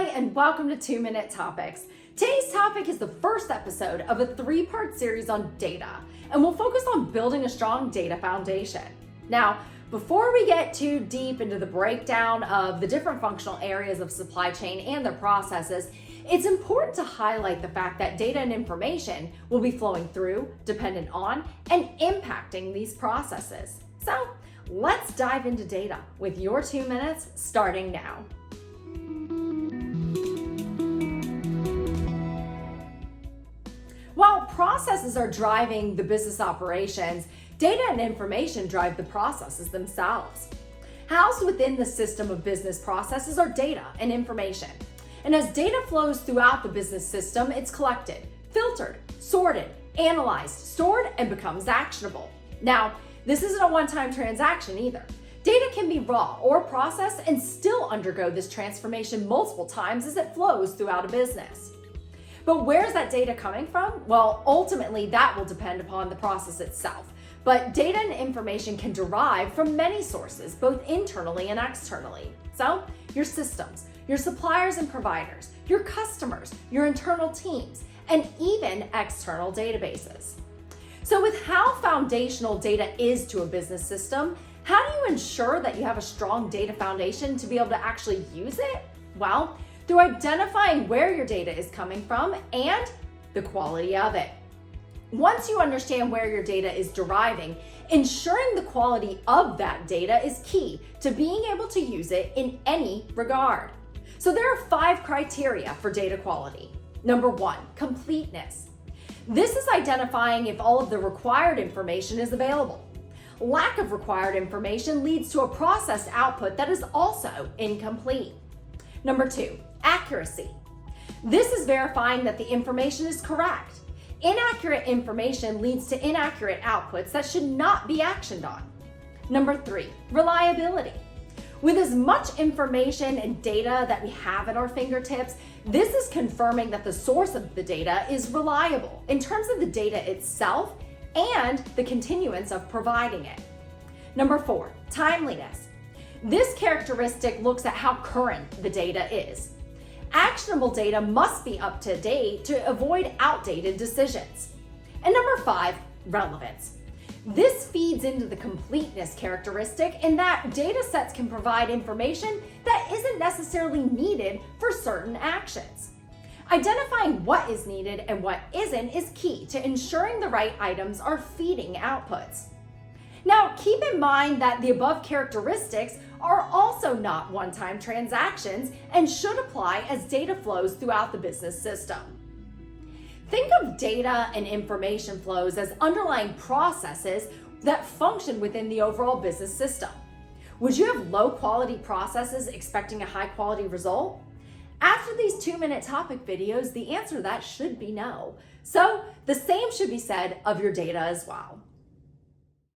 Hi, and welcome to 2-Minute Topics. Today's topic is the first episode of a 3-part series on data, and we'll focus on building a strong data foundation. Now, before we get too deep into the breakdown of the different functional areas of supply chain and their processes, it's important to highlight the fact that data and information will be flowing through, dependent on, and impacting these processes. So, let's dive into data with your 2 minutes starting now. While processes are driving the business operations, data and information drive the processes themselves. Housed within the system of business processes are data and information. And as data flows throughout the business system, it's collected, filtered, sorted, analyzed, stored, and becomes actionable. Now, this isn't a one-time transaction either. Data can be raw or processed and still undergo this transformation multiple times as it flows throughout a business. But where's that data coming from? Well, ultimately that will depend upon the process itself. But data and information can derive from many sources, both internally and externally. So, your systems, your suppliers and providers, your customers, your internal teams, and even external databases. So with how foundational data is to a business system, how do you ensure that you have a strong data foundation to be able to actually use it? Well, through identifying where your data is coming from and the quality of it. Once you understand where your data is deriving, ensuring the quality of that data is key to being able to use it in any regard. So there are 5 criteria for data quality. Number 1, completeness. This is identifying if all of the required information is available. Lack of required information leads to a processed output that is also incomplete. Number 2, accuracy. This is verifying that the information is correct. Inaccurate information leads to inaccurate outputs that should not be actioned on. Number 3, reliability. With as much information and data that we have at our fingertips, this is confirming that the source of the data is reliable in terms of the data itself and the continuance of providing it. Number 4, timeliness. This characteristic looks at how current the data is. Actionable data must be up to date to avoid outdated decisions. And number 5, relevance. This feeds into the completeness characteristic in that data sets can provide information that isn't necessarily needed for certain actions. Identifying what is needed and what isn't is key to ensuring the right items are feeding outputs. Now, keep in mind that the above characteristics are also not one-time transactions and should apply as data flows throughout the business system. Think of data and information flows as underlying processes that function within the overall business system. Would you have low-quality processes expecting a high-quality result? After these 2-minute topic videos, the answer to that should be no. So, the same should be said of your data as well.